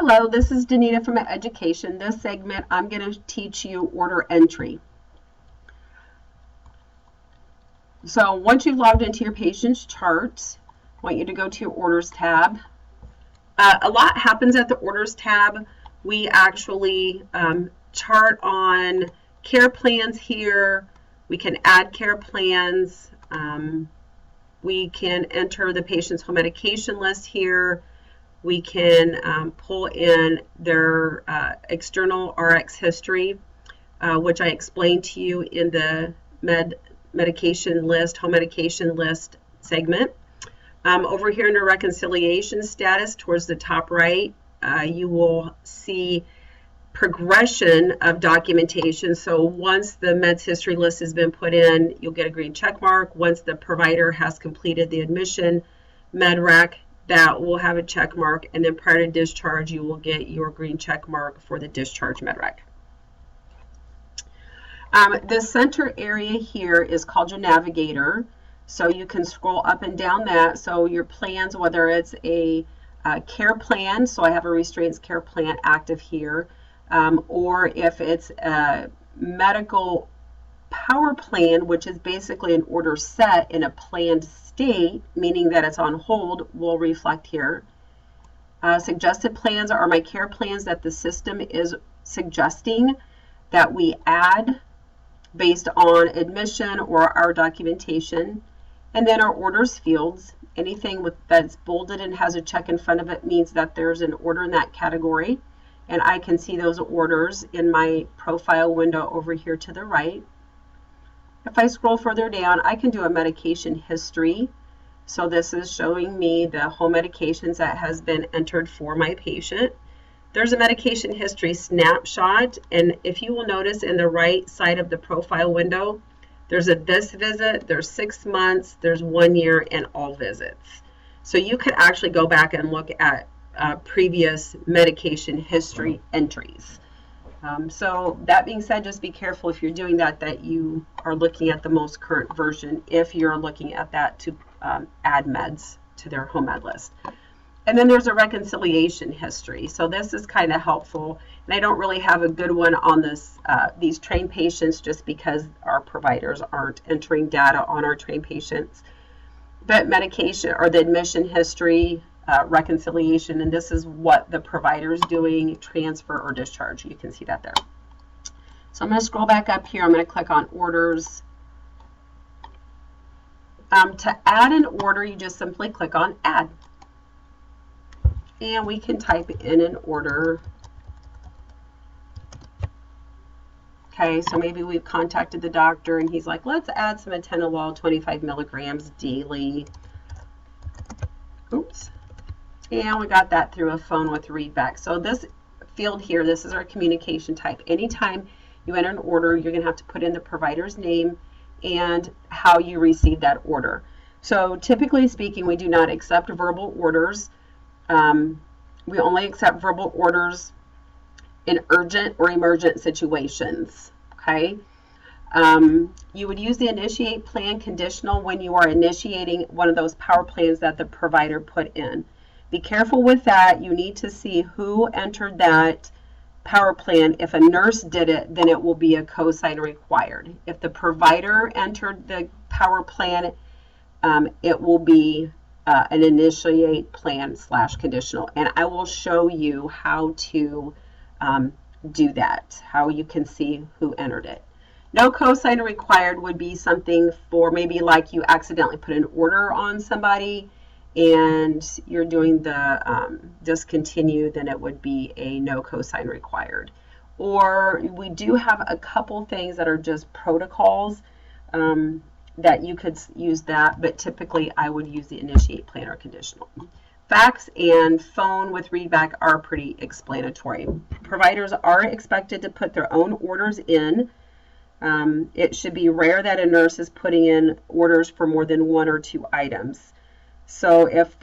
Hello, this is Danita from Education. This segment, I'm going to teach you order entry. So once you've logged into your patient's charts, I want you to go to your Orders tab. A lot happens at the Orders tab. We actually chart on care plans here. We can add care plans. We can enter the patient's home medication list here. We can pull in their external RX history, which I explained to you in the medication list, home medication list segment. Over here under reconciliation status towards the top right, you will see progression of documentation. So once the meds history list has been put in, you'll get a green check mark. Once the provider has completed the admission MedRec, that will have a check mark, and then prior to discharge, you will get your green check mark for the discharge MedRec. The center area here is called your navigator, so you can scroll up and down that. So your plans, whether it's a care plan, so I have a restraints care plan active here, or if it's a medical power plan, which is basically an order set in a planned state, meaning that it's on hold, will reflect here. Suggested plans are my care plans that the system is suggesting that we add based on admission or our documentation. And then our orders fields, anything that's bolded and has a check in front of it means that there's an order in that category. And I can see those orders in my profile window over here to the right. If I scroll further down, I can do a medication history. So this is showing me the home medications that has been entered for my patient. There's a medication history snapshot, and if you will notice in the right side of the profile window, there's a this visit, there's 6 months, there's 1 year, and all visits. So you could actually go back and look at previous medication history entries. So that being said, just be careful if you're doing that, that you are looking at the most current version if you're looking at that to add meds to their home med list. And then there's a reconciliation history. So this is kind of helpful. And I don't really have a good one on this these trained patients just because our providers aren't entering data on our trained patients. But medication or the admission history, reconciliation, and this is what the provider is doing, transfer or discharge. You can see that there. So I'm going to scroll back up here. I'm going to click on orders. To add an order, you just simply click on add. And we can type in an order. Okay, so maybe we've contacted the doctor and he's like, let's add some atenolol 25 milligrams daily. Oops. And we got that through a phone with readback. So this field here, this is our communication type. Anytime you enter an order, you're going to have to put in the provider's name and how you receive that order. So typically speaking, we do not accept verbal orders. We only accept verbal orders in urgent or emergent situations. Okay. You would use the initiate plan conditional when you are initiating one of those power plans that the provider put in. Be careful with that. You need to see who entered that power plan. If a nurse did it, then it will be a cosign required. If the provider entered the power plan, it will be an initiate plan / conditional. And I will show you how to do that, how you can see who entered it. No cosign required would be something for maybe like you accidentally put an order on somebody and you're doing the discontinue, then it would be a no cosign required. Or we do have a couple things that are just protocols that you could use that, but typically I would use the initiate plan or conditional. Fax and phone with readback are pretty explanatory. Providers are expected to put their own orders in. It should be rare that a nurse is putting in orders for more than 1 or 2 items. So if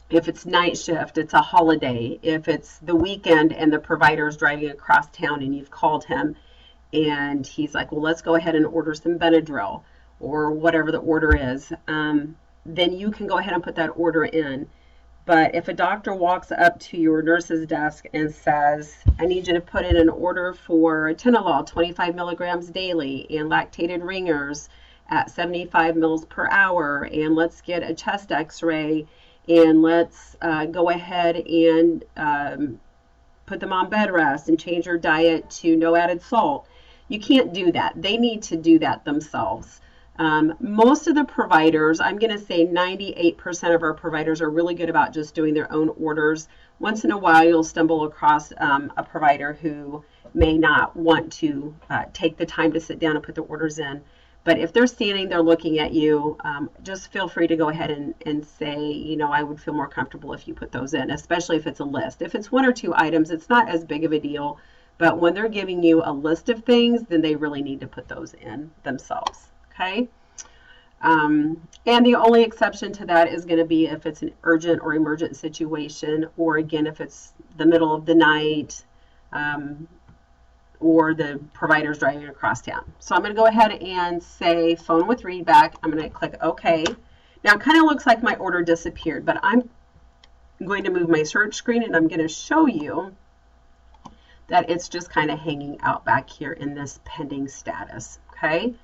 it's night shift, it's a holiday, if it's the weekend and the provider is driving across town and you've called him and he's like, well, let's go ahead and order some Benadryl or whatever the order is, then you can go ahead and put that order in. But if a doctor walks up to your nurse's desk and says, I need you to put in an order for atenolol 25 milligrams daily and lactated ringers at 75 mils per hour, and let's get a chest x-ray, and let's go ahead and put them on bed rest and change your diet to no added salt. You can't do that. They need to do that themselves. Most of the providers, I'm going to say 98% of our providers are really good about just doing their own orders. Once in a while, you'll stumble across a provider who may not want to take the time to sit down and put the orders in. But if they're standing there looking at you, just feel free to go ahead and say, you know, I would feel more comfortable if you put those in, especially if it's a list. If it's 1 or 2 items, it's not as big of a deal. But when they're giving you a list of things, then they really need to put those in themselves. Okay? And the only exception to that is going to be if it's an urgent or emergent situation, or again, if it's the middle of the night, or the provider's driving across town. So I'm going to go ahead and say phone with readback. I'm going to click OK. Now it kind of looks like my order disappeared, but I'm going to move my search screen and I'm going to show you that it's just kind of hanging out back here in this pending status. Okay,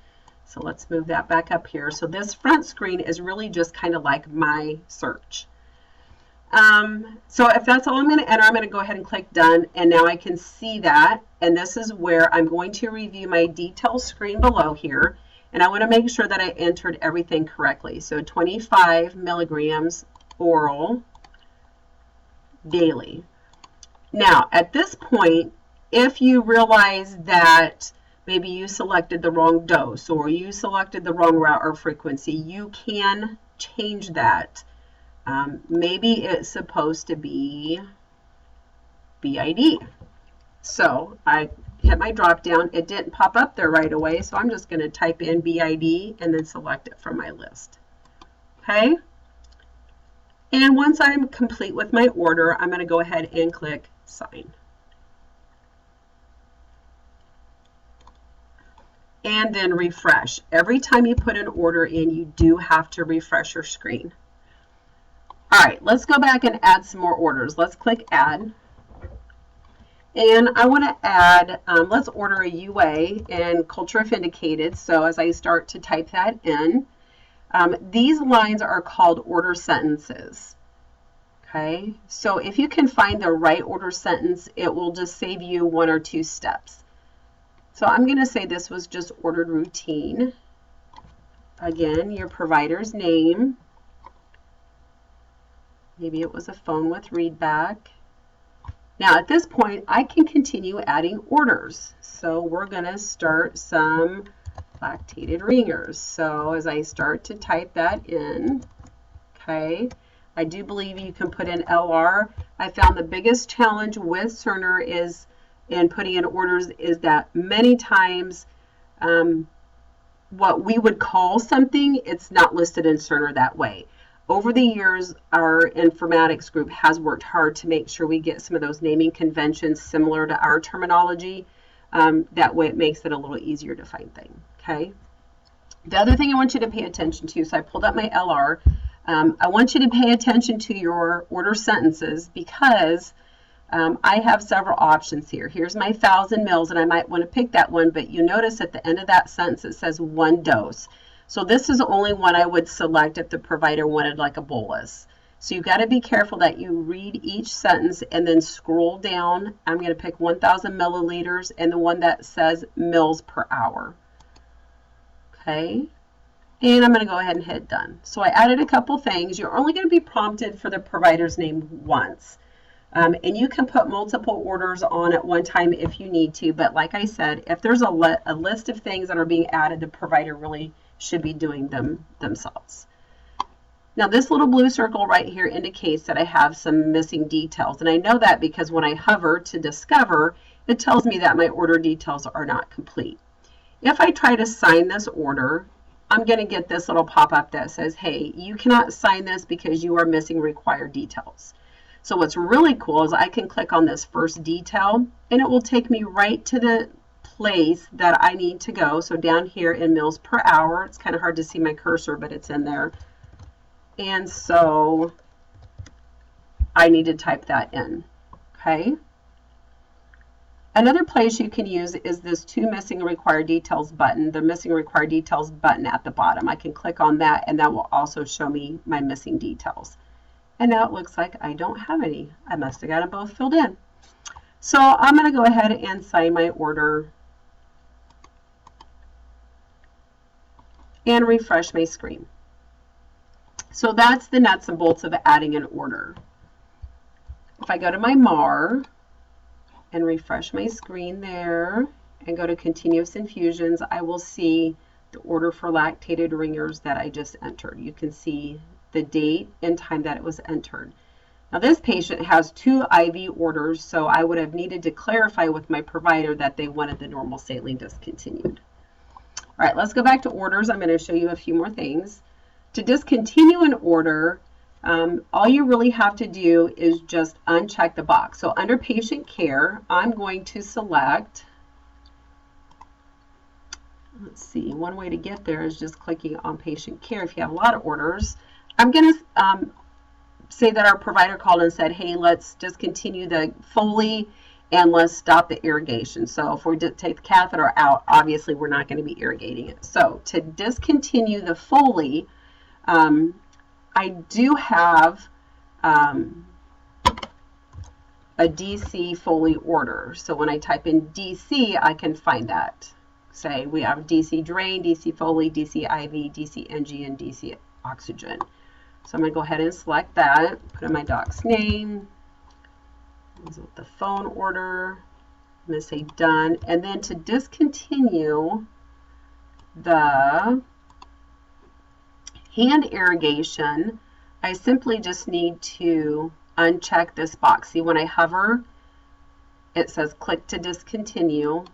so let's move that back up here. So this front screen is really just kind of like my search. So if that's all I'm going to enter, I'm going to go ahead and click done, and now I can see that, and this is where I'm going to review my details screen below here, and I want to make sure that I entered everything correctly. So 25 milligrams oral daily. Now at this point, if you realize that maybe you selected the wrong dose or you selected the wrong route or frequency, you can change that. Maybe it's supposed to be BID. So I hit my drop down. It didn't pop up there right away, so I'm just going to type in BID and then select it from my list. Okay? And once I'm complete with my order, I'm going to go ahead and click sign. And then refresh. Every time you put an order in, you do have to refresh your screen. All right, let's go back and add some more orders. Let's click add. And I want to add, let's order a UA and culture if indicated. So as I start to type that in, these lines are called order sentences. Okay, so if you can find the right order sentence, it will just save you 1 or 2 steps. So I'm going to say this was just ordered routine. Again, your provider's name. Maybe it was a phone with readback. Now at this point, I can continue adding orders. So we're going to start some lactated ringers. So as I start to type that in, okay, I do believe you can put in LR. I found the biggest challenge with Cerner is in putting in orders is that many times what we would call something, it's not listed in Cerner that way. Over the years, our informatics group has worked hard to make sure we get some of those naming conventions similar to our terminology. That way it makes it a little easier to find things. Okay. The other thing I want you to pay attention to, so I pulled up my LR. I want you to pay attention to your order sentences because I have several options here. Here's my 1,000 mils, and I might want to pick that one, but you notice at the end of that sentence it says 1 dose. So this is only one I would select if the provider wanted like a bolus. So you've got to be careful that you read each sentence and then scroll down. I'm going to pick 1,000 milliliters and the one that says mils per hour. Okay. And I'm going to go ahead and hit done. So I added a couple things. You're only going to be prompted for the provider's name once. And you can put multiple orders on at one time if you need to. But like I said, if there's a list of things that are being added, the provider really should be doing them themselves. Now this little blue circle right here indicates that I have some missing details. And I know that because when I hover to discover, it tells me that my order details are not complete. If I try to sign this order, I'm going to get this little pop-up that says, hey, you cannot sign this because you are missing required details. So what's really cool is I can click on this first detail and it will take me right to the place that I need to go. So down here in mils per hour, it's kind of hard to see my cursor, but it's in there. And so I need to type that in. Okay. Another place you can use is this to missing required details button, the missing required details button at the bottom. I can click on that and that will also show me my missing details. And now it looks like I don't have any. I must have got them both filled in. So I'm going to go ahead and sign my order and refresh my screen. So that's the nuts and bolts of adding an order. If I go to my MAR and refresh my screen there and go to continuous infusions, I will see the order for lactated ringers that I just entered. You can see the date and time that it was entered. Now this patient has 2 IV orders, so I would have needed to clarify with my provider that they wanted the normal saline discontinued. All right, let's go back to orders. I'm going to show you a few more things. To discontinue an order, all you really have to do is just uncheck the box. So under patient care, I'm going to select, let's see, one way to get there is just clicking on patient care if you have a lot of orders. I'm going to say that our provider called and said, hey, let's discontinue the Foley and let's stop the irrigation. So if we take the catheter out, obviously we're not going to be irrigating it. So to discontinue the Foley, I do have a DC Foley order. So when I type in DC, I can find that. Say we have DC drain, DC Foley, DC IV, DC NG, and DC oxygen. So I'm going to go ahead and select that, put in my doc's name, the phone order, I'm going to say done, and then to discontinue the hand irrigation, I simply just need to uncheck this box. See, when I hover, it says click to discontinue.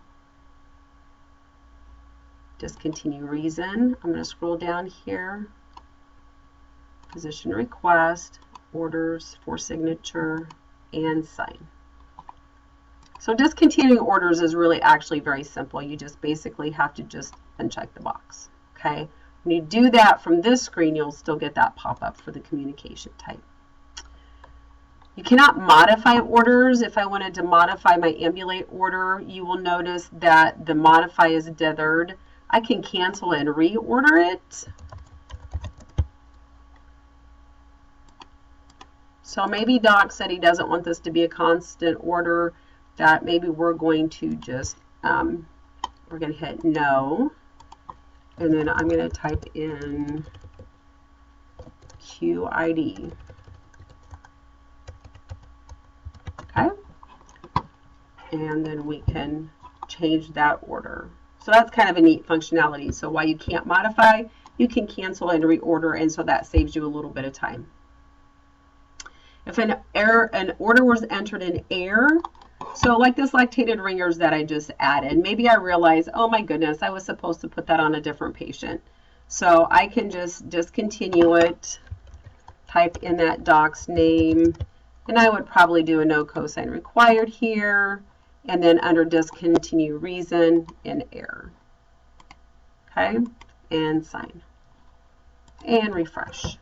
Discontinue reason. I'm going to scroll down here. Physician request, orders for signature, and sign. So discontinuing orders is really actually very simple. You just basically have to just uncheck the box. Okay. When you do that from this screen, you'll still get that pop-up for the communication type. You cannot modify orders. If I wanted to modify my ambulate order, you will notice that the modify is dithered. I can cancel and reorder it. So maybe Doc said he doesn't want this to be a constant order, that maybe we're going to just, we're going to hit no. And then I'm going to type in QID. Okay. And then we can change that order. So that's kind of a neat functionality. So while you can't modify, you can cancel and reorder, and so that saves you a little bit of time. If an order was entered in error, so like this lactated ringers that I just added, maybe I realized, oh my goodness, I was supposed to put that on a different patient. So I can just discontinue it, type in that doc's name, and I would probably do a no cosign required here, and then under discontinue reason and error. Okay, and sign, and refresh.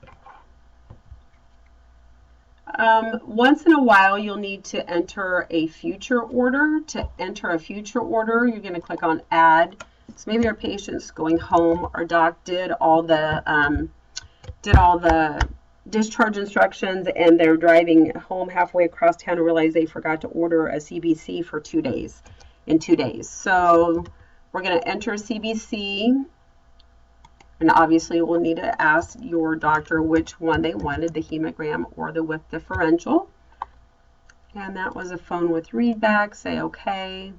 Once in a while, you'll need to enter a future order. To enter a future order, you're going to click on add. So maybe our patient's going home. Our doc did all the discharge instructions, and they're driving home halfway across town and realize they forgot to order a CBC for 2 days. In 2 days. So we're going to enter CBC. And obviously we'll need to ask your doctor which one they wanted, the hemogram or the width differential. And that was a phone with readback. Say OK.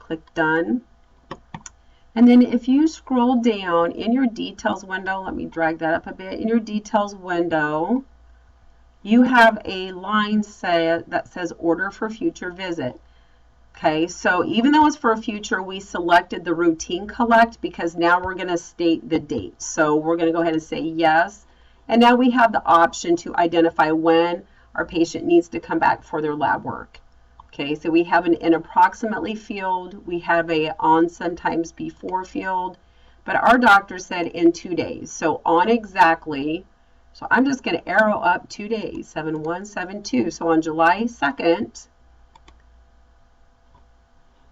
Click done. And then if you scroll down in your details window, let me drag that up a bit. In your details window, you have a line that says order for future visit. Okay, so even though it's for a future, we selected the routine collect because now we're going to state the date. So we're going to go ahead and say yes. And now we have the option to identify when our patient needs to come back for their lab work. Okay, so we have an in approximately field. We have a on sometimes before field. But our doctor said in 2 days. So on exactly So I'm just going to arrow up 2 days, 7172. So on July 2nd,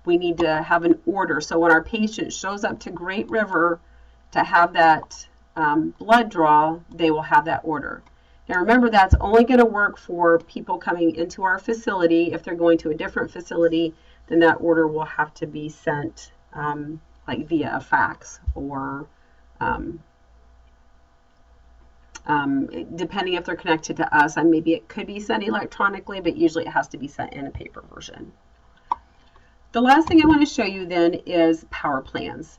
we need to have an order. So when our patient shows up to Great River to have that blood draw, they will have that order. Now remember, that's only going to work for people coming into our facility. If they're going to a different facility, then that order will have to be sent like via a fax or depending if they're connected to us, and maybe it could be sent electronically, but usually it has to be sent in a paper version. The last thing I want to show you then is power plans.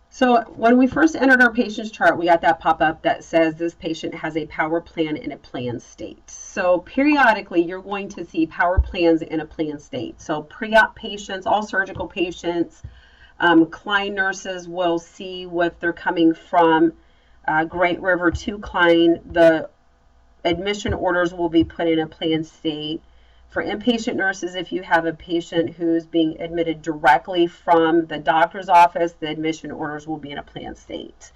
So when we first entered our patient's chart, we got that pop-up that says this patient has a power plan in a planned state. So periodically, you're going to see power plans in a planned state. So pre-op patients, all surgical patients, Klein nurses will see if they're coming from Great River to Klein. The admission orders will be put in a planned state. For inpatient nurses, if you have a patient who's being admitted directly from the doctor's office, the admission orders will be in a planned state.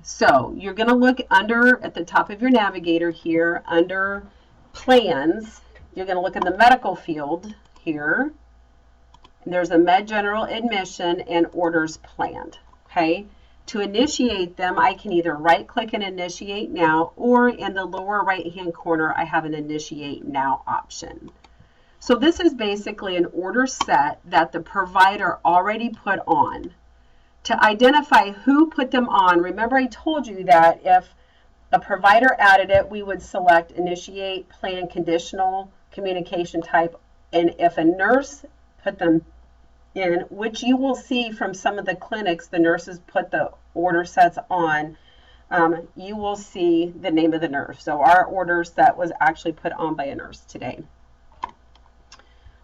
So you're going to look under at the top of your navigator here, under plans. You're going to look in the medical field here. And there's a Med General admission and orders planned. Okay. To initiate them, I can either right-click and initiate now, or in the lower right-hand corner, I have an initiate now option. So this is basically an order set that the provider already put on. To identify who put them on, remember I told you that if a provider added it, we would select initiate, plan, conditional, communication type, and if a nurse put them in, which you will see from some of the clinics, the nurses put the order sets on, you will see the name of the nurse. So our order set was actually put on by a nurse today.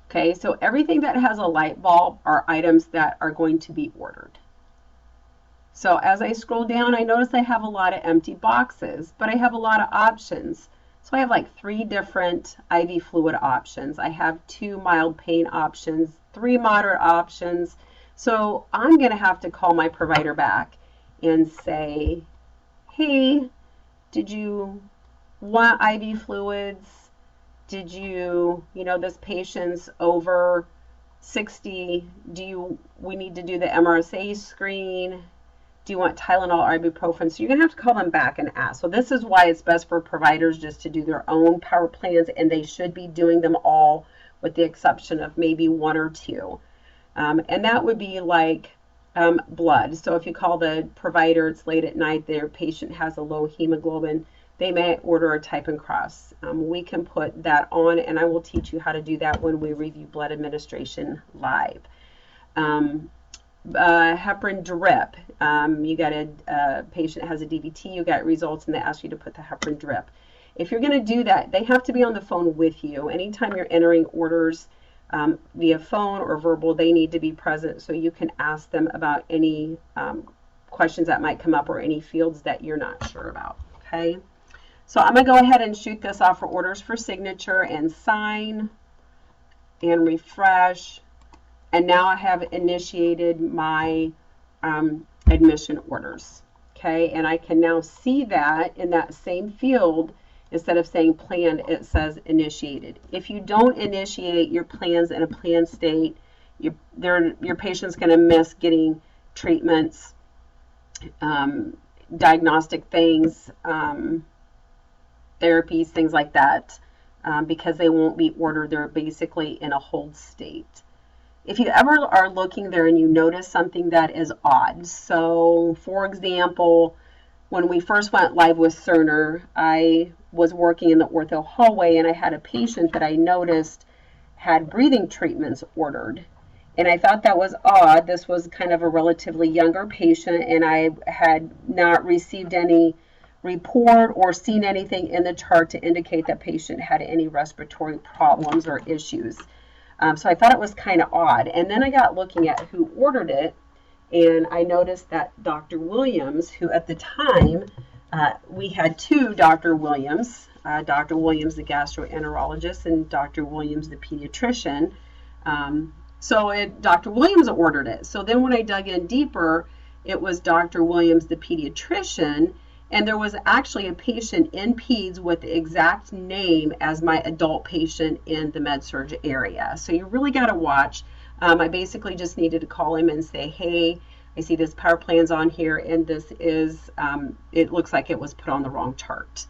Okay, so everything that has a light bulb are items that are going to be ordered. So as I scroll down, I notice I have a lot of empty boxes, but I have a lot of options. So I have like 3 different IV fluid options. I have 2 mild pain options, 3 moderate options. So I'm going to have to call my provider back and say, hey, did you want IV fluids? Did you this patient's over 60. We need to do the MRSA screen. Do you want Tylenol or ibuprofen? So you're going to have to call them back and ask. So this is why it's best for providers just to do their own power plans, and they should be doing them all with the exception of maybe 1 or 2. And that would be like blood. So if you call the provider, it's late at night, their patient has a low hemoglobin, they may order a type and cross. We can put that on, and I will teach you how to do that when we review blood administration live. Heparin drip. You got a patient has a DVT, you got results, and they ask you to put the heparin drip. If you're going to do that, they have to be on the phone with you. Anytime you're entering orders via phone or verbal, they need to be present so you can ask them about any questions that might come up or any fields that you're not sure about. Okay, so I'm going to go ahead and shoot this off for orders for signature and sign and refresh. And now I have initiated my admission orders. Okay, and I can now see that in that same field, instead of saying planned, it says initiated. If you don't initiate your plans in a planned state, your patient's going to miss getting treatments, diagnostic things, therapies, things like that, because they won't be ordered. They're basically in a hold state. If you ever are looking there and you notice something that is odd, so for example, when we first went live with Cerner, I was working in the ortho hallway and I had a patient that I noticed had breathing treatments ordered. And I thought that was odd. This was kind of a relatively younger patient, and I had not received any report or seen anything in the chart to indicate that patient had any respiratory problems or issues. So I thought it was kind of odd. And then I got looking at who ordered it, and I noticed that Dr. Williams, who at the time, we had 2 Dr. Williams, Dr. Williams, the gastroenterologist, and Dr. Williams, the pediatrician. Dr. Williams ordered it. So then when I dug in deeper, it was Dr. Williams, the pediatrician, And there was actually a patient in peds with the exact name as my adult patient in the med-surg area. So you really got to watch. I basically just needed to call him and say, hey, I see this power plan's on here, and this is, it looks like it was put on the wrong chart.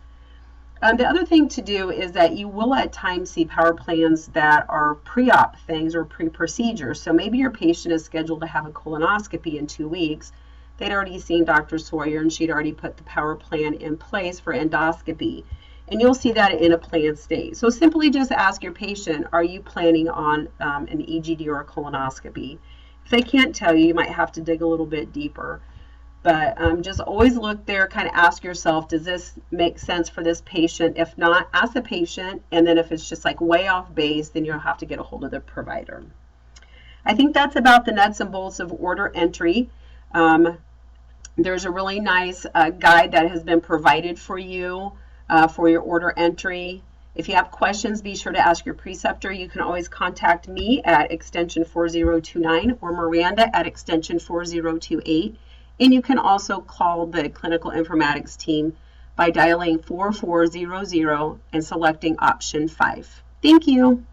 The other thing to do is that you will at times see power plans that are pre-op things or pre-procedure. So maybe your patient is scheduled to have a colonoscopy in 2 weeks. They'd already seen Dr. Sawyer and she'd already put the power plan in place for endoscopy. And you'll see that in a planned state. So simply just ask your patient, are you planning on an EGD or a colonoscopy? If they can't tell you, you might have to dig a little bit deeper. But just always look there, kind of ask yourself, does this make sense for this patient? If not, ask the patient, and then if it's just like way off base, then you'll have to get a hold of the provider. I think that's about the nuts and bolts of order entry. There's a really nice guide that has been provided for you for your order entry. If you have questions, be sure to ask your preceptor. You can always contact me at extension 4029 or Miranda at extension 4028. And you can also call the clinical informatics team by dialing 4400 and selecting option 5. Thank you.